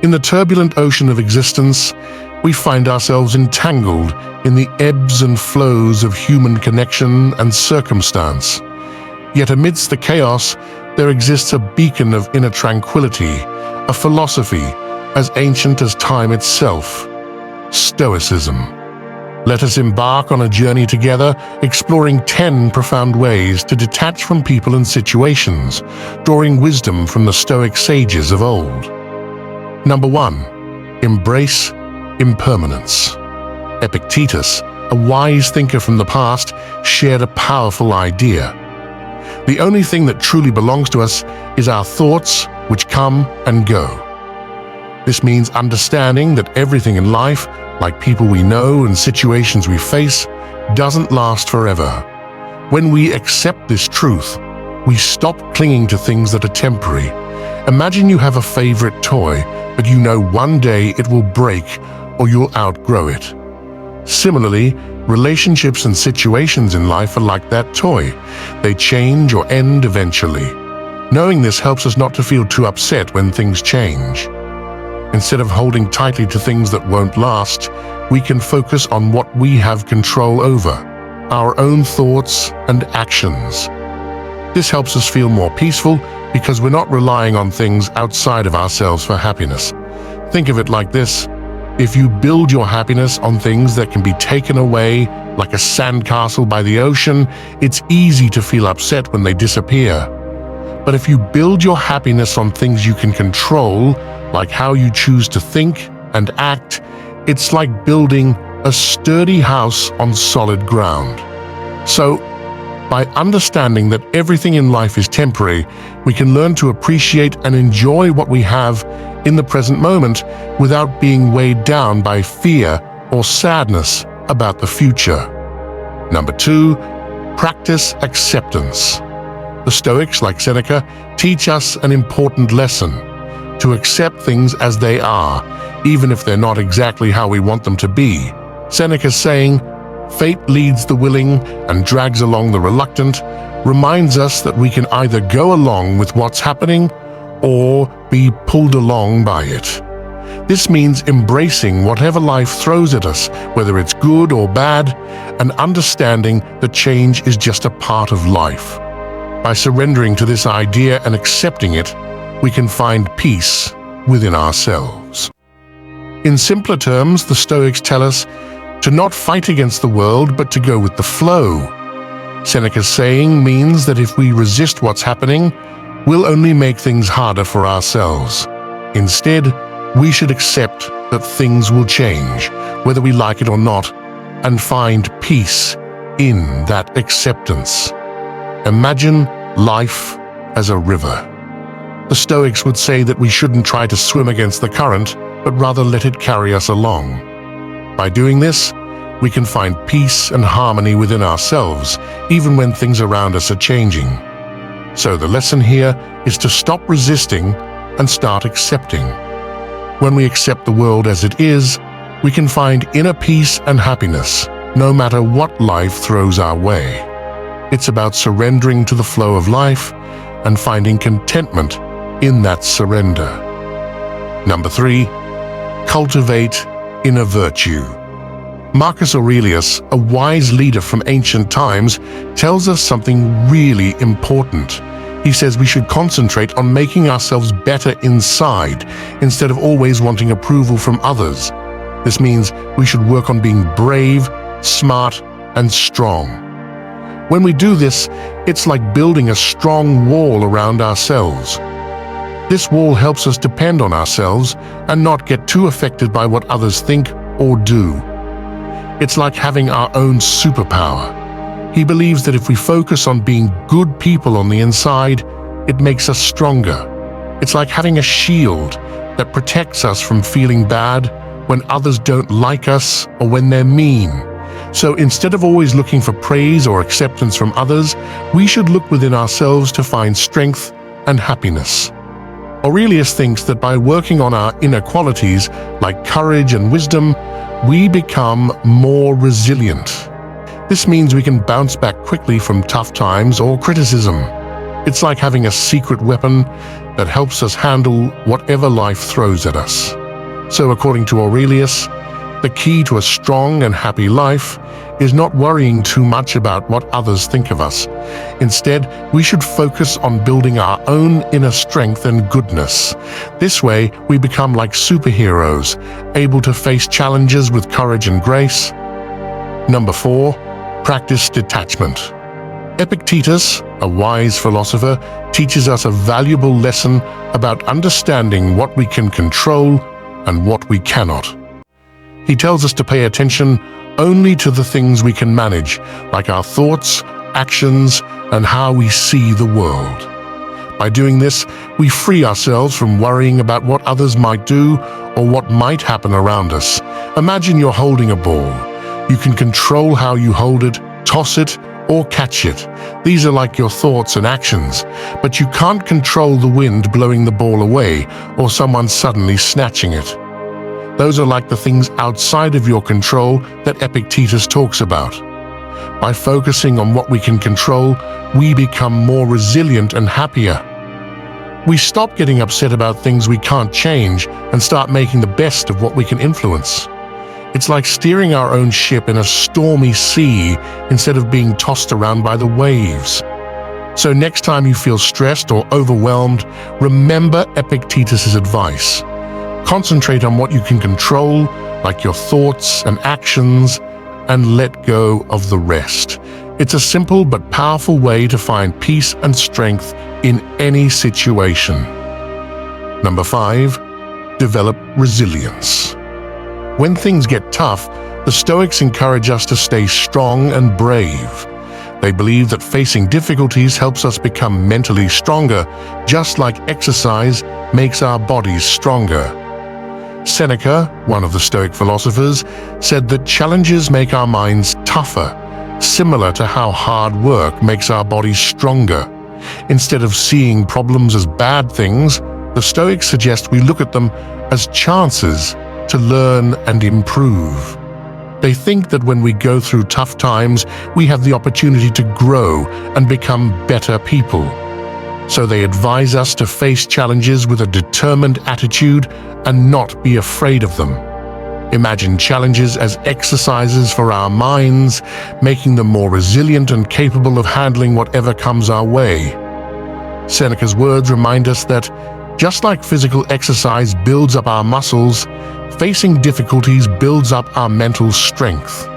In the turbulent ocean of existence, we find ourselves entangled in the ebbs and flows of human connection and circumstance. Yet amidst the chaos, there exists a beacon of inner tranquility, a philosophy as ancient as time itself, Stoicism. Let us embark on a journey together, exploring 10 profound ways to detach from people and situations, drawing wisdom from the Stoic sages of old. Number 1. Embrace impermanence. Epictetus, a wise thinker from the past, shared a powerful idea. The only thing that truly belongs to us is our thoughts, which come and go. This means understanding that everything in life, like people we know and situations we face, doesn't last forever. When we accept this truth, we stop clinging to things that are temporary. Imagine you have a favorite toy, but you know one day it will break or you'll outgrow it. Similarly, relationships and situations in life are like that toy. They change or end eventually. Knowing this helps us not to feel too upset when things change. Instead of holding tightly to things that won't last, we can focus on what we have control over, our own thoughts and actions. This helps us feel more peaceful because we're not relying on things outside of ourselves for happiness. Think of it like this. If you build your happiness on things that can be taken away, like a sandcastle by the ocean, it's easy to feel upset when they disappear. But if you build your happiness on things you can control, like how you choose to think and act, it's like building a sturdy house on solid ground. So, by understanding that everything in life is temporary, we can learn to appreciate and enjoy what we have in the present moment without being weighed down by fear or sadness about the future. Number 2, practice acceptance. The Stoics, like Seneca, teach us an important lesson: to accept things as they are, even if they're not exactly how we want them to be. Seneca's saying, "Fate leads the willing and drags along the reluctant," reminds us that we can either go along with what's happening or be pulled along by it. This means embracing whatever life throws at us, whether it's good or bad, and understanding that change is just a part of life. By surrendering to this idea and accepting it, we can find peace within ourselves. In simpler terms, the Stoics tell us to not fight against the world, but to go with the flow. Seneca's saying means that if we resist what's happening, we'll only make things harder for ourselves. Instead, we should accept that things will change, whether we like it or not, and find peace in that acceptance. Imagine life as a river. The Stoics would say that we shouldn't try to swim against the current, but rather let it carry us along. By doing this, we can find peace and harmony within ourselves, even when things around us are changing. So the lesson here is to stop resisting and start accepting. When we accept the world as it is, we can find inner peace and happiness, no matter what life throws our way. It's about surrendering to the flow of life and finding contentment in that surrender. Number 3, cultivate inner virtue. Marcus Aurelius, a wise leader from ancient times, tells us something really important. He says we should concentrate on making ourselves better inside instead of always wanting approval from others. This means we should work on being brave, smart, and strong. When we do this, it's like building a strong wall around ourselves. This wall helps us depend on ourselves and not get too affected by what others think or do. It's like having our own superpower. He believes that if we focus on being good people on the inside, it makes us stronger. It's like having a shield that protects us from feeling bad when others don't like us or when they're mean. So instead of always looking for praise or acceptance from others, we should look within ourselves to find strength and happiness. Aurelius thinks that by working on our inner qualities, like courage and wisdom, we become more resilient. This means we can bounce back quickly from tough times or criticism. It's like having a secret weapon that helps us handle whatever life throws at us. So according to Aurelius, the key to a strong and happy life is not worrying too much about what others think of us. Instead, we should focus on building our own inner strength and goodness. This way, we become like superheroes, able to face challenges with courage and grace. Number 4, practice detachment. Epictetus, a wise philosopher, teaches us a valuable lesson about understanding what we can control and what we cannot. He tells us to pay attention only to the things we can manage, like our thoughts, actions, and how we see the world. By doing this, we free ourselves from worrying about what others might do or what might happen around us. Imagine you're holding a ball. You can control how you hold it, toss it, or catch it. These are like your thoughts and actions, but you can't control the wind blowing the ball away or someone suddenly snatching it. Those are like the things outside of your control that Epictetus talks about. By focusing on what we can control, we become more resilient and happier. We stop getting upset about things we can't change and start making the best of what we can influence. It's like steering our own ship in a stormy sea instead of being tossed around by the waves. So next time you feel stressed or overwhelmed, remember Epictetus's advice. Concentrate on what you can control, like your thoughts and actions, and let go of the rest. It's a simple but powerful way to find peace and strength in any situation. Number 5, develop resilience. When things get tough, the Stoics encourage us to stay strong and brave. They believe that facing difficulties helps us become mentally stronger, just like exercise makes our bodies stronger. Seneca, one of the Stoic philosophers, said that challenges make our minds tougher, similar to how hard work makes our bodies stronger. Instead of seeing problems as bad things, the Stoics suggest we look at them as chances to learn and improve. They think that when we go through tough times, we have the opportunity to grow and become better people. So they advise us to face challenges with a determined attitude and not be afraid of them. Imagine challenges as exercises for our minds, making them more resilient and capable of handling whatever comes our way. Seneca's words remind us that, just like physical exercise builds up our muscles, facing difficulties builds up our mental strength.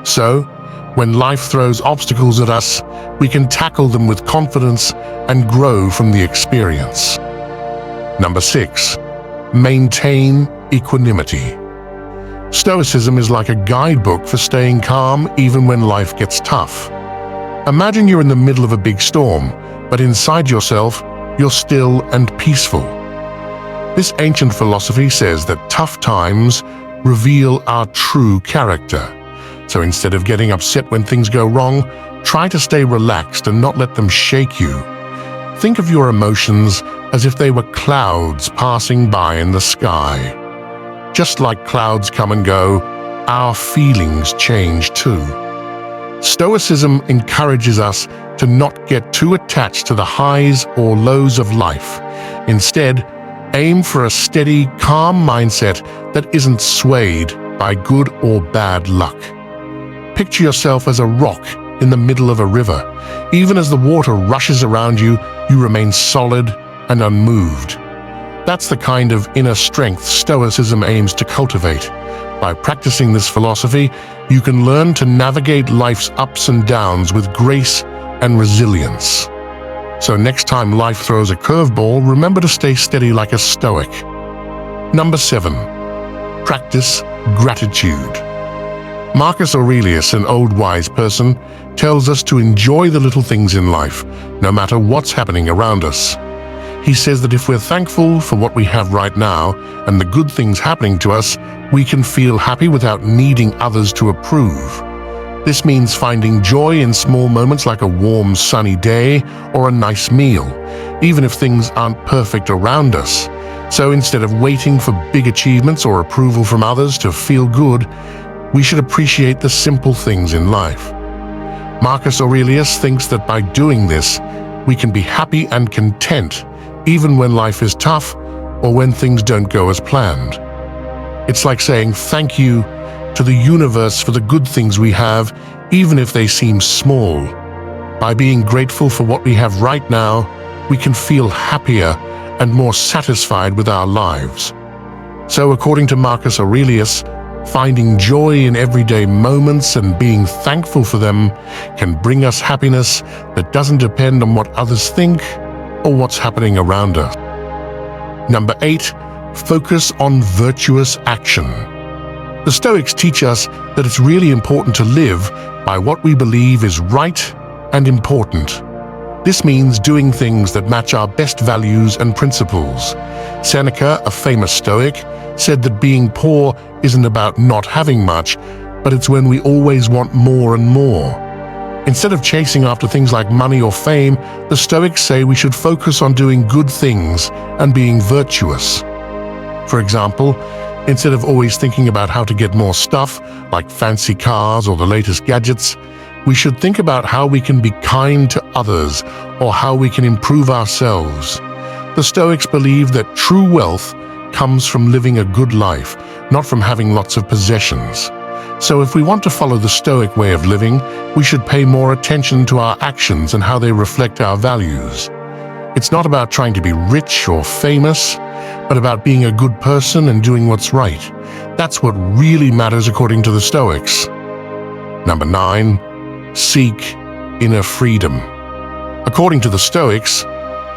So, when life throws obstacles at us, we can tackle them with confidence and grow from the experience. Number 6, maintain equanimity. Stoicism is like a guidebook for staying calm even when life gets tough. Imagine you're in the middle of a big storm, but inside yourself, you're still and peaceful. This ancient philosophy says that tough times reveal our true character. So instead of getting upset when things go wrong, try to stay relaxed and not let them shake you. Think of your emotions as if they were clouds passing by in the sky. Just like clouds come and go, our feelings change too. Stoicism encourages us to not get too attached to the highs or lows of life. Instead, aim for a steady, calm mindset that isn't swayed by good or bad luck. Picture yourself as a rock in the middle of a river. Even as the water rushes around you, you remain solid and unmoved. That's the kind of inner strength Stoicism aims to cultivate. By practicing this philosophy, you can learn to navigate life's ups and downs with grace and resilience. So next time life throws a curveball, remember to stay steady like a Stoic. Number 7, practice gratitude. Marcus Aurelius, an old wise person, tells us to enjoy the little things in life, no matter what's happening around us. He says that if we're thankful for what we have right now and the good things happening to us, we can feel happy without needing others to approve. This means finding joy in small moments like a warm, sunny day or a nice meal, even if things aren't perfect around us. So instead of waiting for big achievements or approval from others to feel good, we should appreciate the simple things in life. Marcus Aurelius thinks that by doing this, we can be happy and content, even when life is tough or when things don't go as planned. It's like saying thank you to the universe for the good things we have, even if they seem small. By being grateful for what we have right now, we can feel happier and more satisfied with our lives. So, according to Marcus Aurelius, finding joy in everyday moments and being thankful for them can bring us happiness that doesn't depend on what others think or what's happening around us. Number 8, focus on virtuous action. The Stoics teach us that it's really important to live by what we believe is right and important. This means doing things that match our best values and principles. Seneca, a famous Stoic, said that being poor isn't about not having much, but it's when we always want more and more. Instead of chasing after things like money or fame, the Stoics say we should focus on doing good things and being virtuous. For example, instead of always thinking about how to get more stuff, like fancy cars or the latest gadgets, we should think about how we can be kind to others or how we can improve ourselves. The Stoics believe that true wealth comes from living a good life, not from having lots of possessions. So if we want to follow the Stoic way of living, we should pay more attention to our actions and how they reflect our values. It's not about trying to be rich or famous, but about being a good person and doing what's right. That's what really matters according to the Stoics. Number 9, seek inner freedom. According to the Stoics,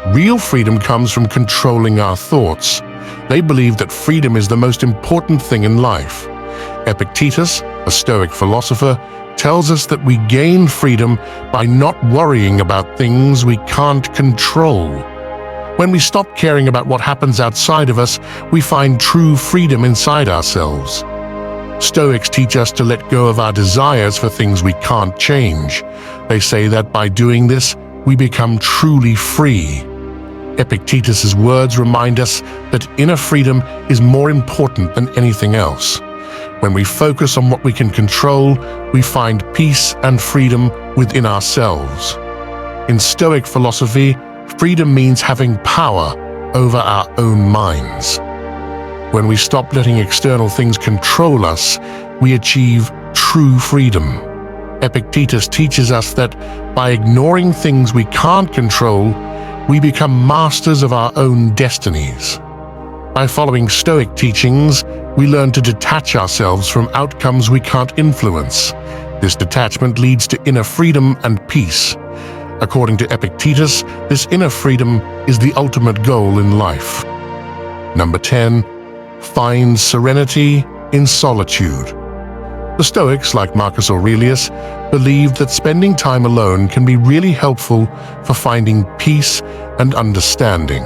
real freedom comes from controlling our thoughts. They believe that freedom is the most important thing in life. Epictetus, a Stoic philosopher, tells us that we gain freedom by not worrying about things we can't control. When we stop caring about what happens outside of us, we find true freedom inside ourselves. Stoics teach us to let go of our desires for things we can't change. They say that by doing this, we become truly free. Epictetus's words remind us that inner freedom is more important than anything else. When we focus on what we can control, we find peace and freedom within ourselves. In Stoic philosophy, freedom means having power over our own minds. When we stop letting external things control us, we achieve true freedom. Epictetus teaches us that by ignoring things we can't control, we become masters of our own destinies. By following Stoic teachings, we learn to detach ourselves from outcomes we can't influence. This detachment leads to inner freedom and peace. According to Epictetus, this inner freedom is the ultimate goal in life. Number 10, find serenity in solitude. The Stoics, like Marcus Aurelius, believed that spending time alone can be really helpful for finding peace and understanding.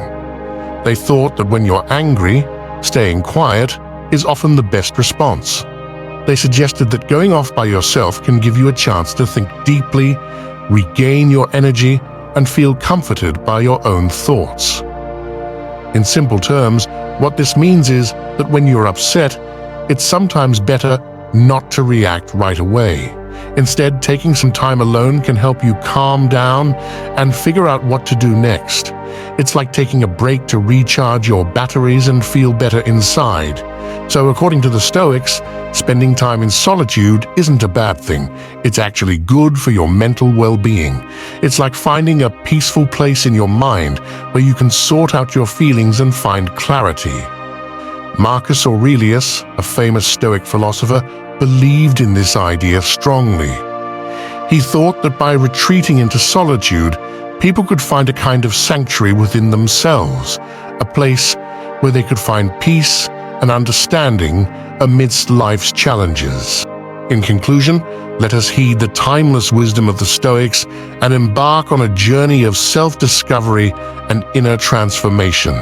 They thought that when you're angry, staying quiet is often the best response. They suggested that going off by yourself can give you a chance to think deeply, regain your energy, and feel comforted by your own thoughts. In simple terms, what this means is that when you're upset, it's sometimes better not to react right away. Instead, taking some time alone can help you calm down and figure out what to do next. It's like taking a break to recharge your batteries and feel better inside. So according to the Stoics, spending time in solitude isn't a bad thing. It's actually good for your mental well-being. It's like finding a peaceful place in your mind where you can sort out your feelings and find clarity. Marcus Aurelius, a famous Stoic philosopher, believed in this idea strongly. He thought that by retreating into solitude, people could find a kind of sanctuary within themselves, a place where they could find peace and understanding amidst life's challenges. In conclusion, let us heed the timeless wisdom of the Stoics and embark on a journey of self-discovery and inner transformation.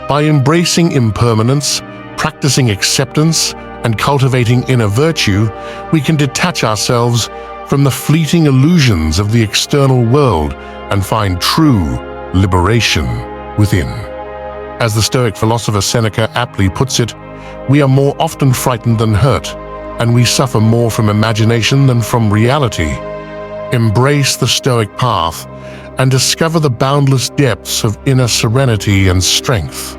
By embracing impermanence, practicing acceptance, and cultivating inner virtue, we can detach ourselves from the fleeting illusions of the external world and find true liberation within. As the Stoic philosopher Seneca aptly puts it, we are more often frightened than hurt, and we suffer more from imagination than from reality. Embrace the Stoic path and discover the boundless depths of inner serenity and strength.